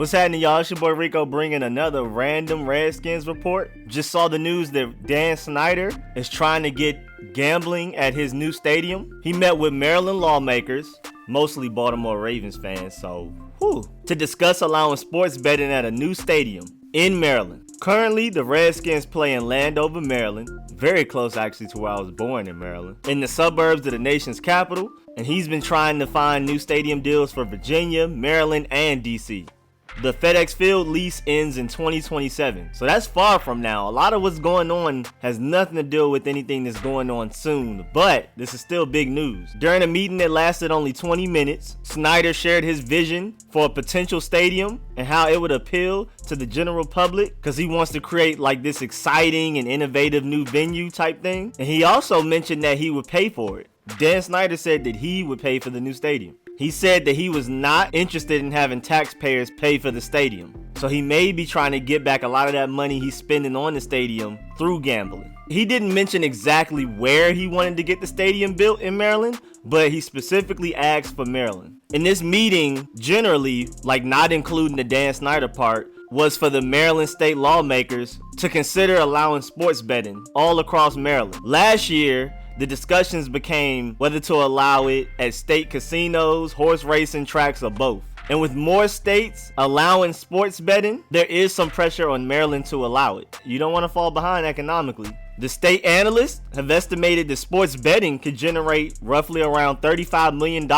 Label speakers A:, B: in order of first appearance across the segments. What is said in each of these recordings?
A: What's happening, y'all? It's your boy Rico bringing another random Redskins report. Just saw the news that Dan Synder is trying to get gambling at his new stadium. He met with Maryland lawmakers, mostly Baltimore Ravens fans, to discuss allowing sports betting at a new stadium in Maryland. Currently, the Redskins play in Landover, Maryland, very close actually to where I was born in Maryland, in the suburbs of the nation's capital, and he's been trying to find new stadium deals for Virginia, Maryland, and DC. The FedEx Field lease ends in 2027, so that's far from now. A lot of what's going on has nothing to do with anything that's going on soon, but this is still big news. During a meeting that lasted only 20 minutes, Snyder shared his vision for a potential stadium and how it would appeal to the general public, because he wants to create like this exciting and innovative new venue type thing. And he also mentioned that he would pay for it. Dan Synder said that he would pay for the new stadium. He said that he was not interested in having taxpayers pay for the stadium, so he may be trying to get back a lot of that money he's spending on the stadium through gambling. He didn't mention exactly where he wanted to get the stadium built in Maryland, but he specifically asked for Maryland. In this meeting, generally, like not including the Dan Synder part, was for the Maryland state lawmakers to consider allowing sports betting all across Maryland. Last year, the discussions became whether to allow it at state casinos, horse racing tracks, or both. And with more states allowing sports betting, there is some pressure on Maryland to allow it. You don't want to fall behind economically. The state analysts have estimated that sports betting could generate roughly around $35 million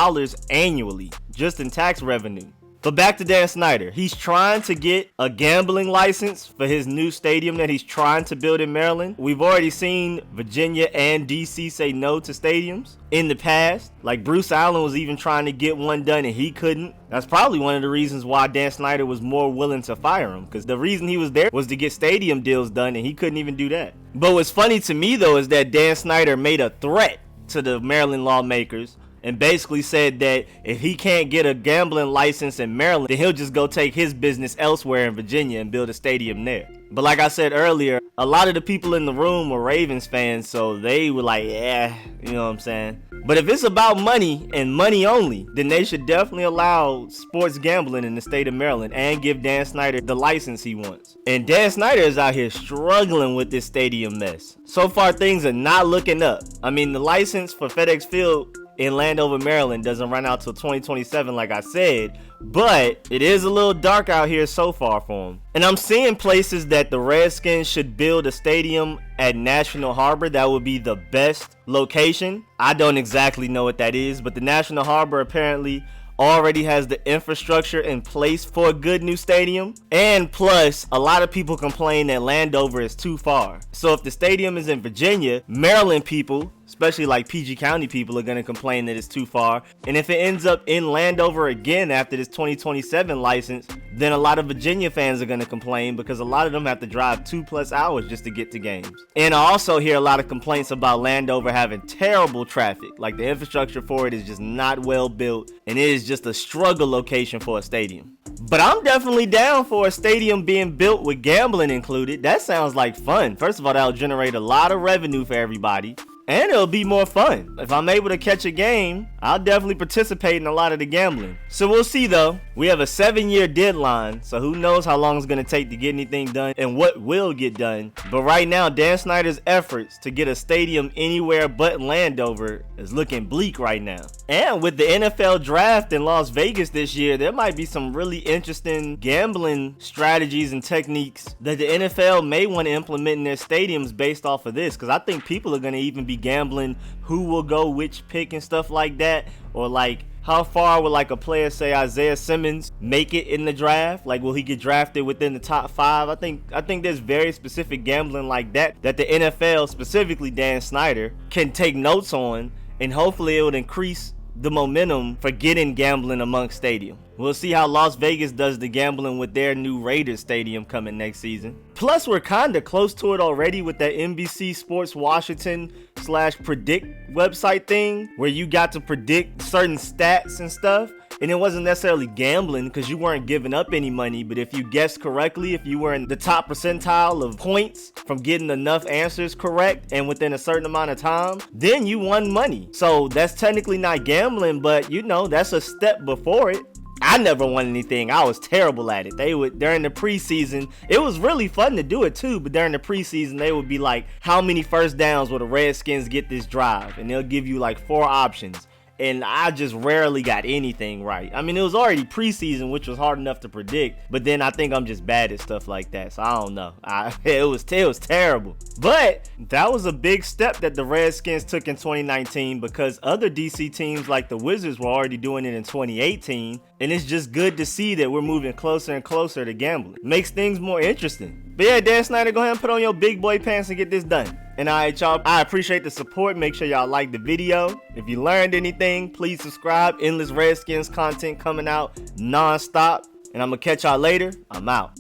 A: annually just in tax revenue. But back to Dan Synder. He's trying to get a gambling license for his new stadium that he's trying to build in Maryland. We've already seen Virginia and DC say no to stadiums in the past. Like Bruce Allen was even trying to get one done and he couldn't. That's probably one of the reasons why Dan Synder was more willing to fire him, because the reason he was there was to get stadium deals done and he couldn't even do that. But what's funny to me though is that Dan Synder made a threat to the Maryland lawmakers and basically said that if he can't get a gambling license in Maryland, then he'll just go take his business elsewhere in Virginia and build a stadium there. But like I said earlier, a lot of the people in the room were Ravens fans, so they were like, yeah, you know what I'm saying? But if it's about money and money only, then they should definitely allow sports gambling in the state of Maryland and give Dan Synder the license he wants. And Dan Synder is out here struggling with this stadium mess. So far, things are not looking up. I mean, the license for FedEx Field in Landover, Maryland doesn't run out till 2027 like I said, but it is a little dark out here so far for him. And I'm seeing places that the Redskins should build a stadium at National Harbor. That would be the best location. I don't exactly know what that is, but the National Harbor apparently already has the infrastructure in place for a good new stadium. And plus, a lot of people complain that Landover is too far. So if the stadium is in Virginia, Maryland people, especially like PG County people, are going to complain that it's too far. And if it ends up in Landover again after this 2027 license, then a lot of Virginia fans are going to complain because a lot of them have to drive 2+ hours just to get to games. And I also hear a lot of complaints about Landover having terrible traffic. Like the infrastructure for it is just not well built, and it is just a struggle location for a stadium. But I'm definitely down for a stadium being built with gambling included. That sounds like fun. First of all, that'll generate a lot of revenue for everybody, and it'll be more fun. If I'm able to catch a game, I'll definitely participate in a lot of the gambling. So we'll see though. We have a 7-year deadline, so who knows how long it's going to take to get anything done and what will get done. But right now, Dan Snyder's efforts to get a stadium anywhere but Landover is looking bleak right now. And with the NFL draft in Las Vegas this year, there might be some really interesting gambling strategies and techniques that the NFL may want to implement in their stadiums based off of this, because I think people are going to even be gambling who will go which pick and stuff like that, or like how far will like a player, say Isaiah Simmons, make it in the draft? Like, will he get drafted within the top 5? I think there's very specific gambling like that the NFL, specifically Dan Synder, can take notes on, and hopefully it would increase the momentum for getting gambling amongst stadium. We'll see how Las Vegas does the gambling with their new Raiders stadium coming next season. Plus, we're kind of close to it already with that NBC Sports Washington /predict website thing, where you got to predict certain stats and stuff. And it wasn't necessarily gambling because you weren't giving up any money, but if you guessed correctly, if you were in the top percentile of points from getting enough answers correct and within a certain amount of time, then you won money. So that's technically not gambling, but you know, that's a step before it. I never won anything. I was terrible at it. They would, during the preseason, it was really fun to do it too, but during the preseason, they would be like, how many first downs will the Redskins get this drive? And they'll give you like 4 options. And I just rarely got anything right. I mean, it was already preseason, which was hard enough to predict. But then I think I'm just bad at stuff like that. So I don't know. It was terrible. But that was a big step that the Redskins took in 2019 because other DC teams like the Wizards were already doing it in 2018. And it's just good to see that we're moving closer and closer to gambling. Makes things more interesting. But yeah, Dan Snyder, go ahead and put on your big boy pants and get this done. And alright, y'all, I appreciate the support. Make sure y'all like the video. If you learned anything, please subscribe. Endless Redskins content coming out non-stop. And I'm gonna catch y'all later. I'm out.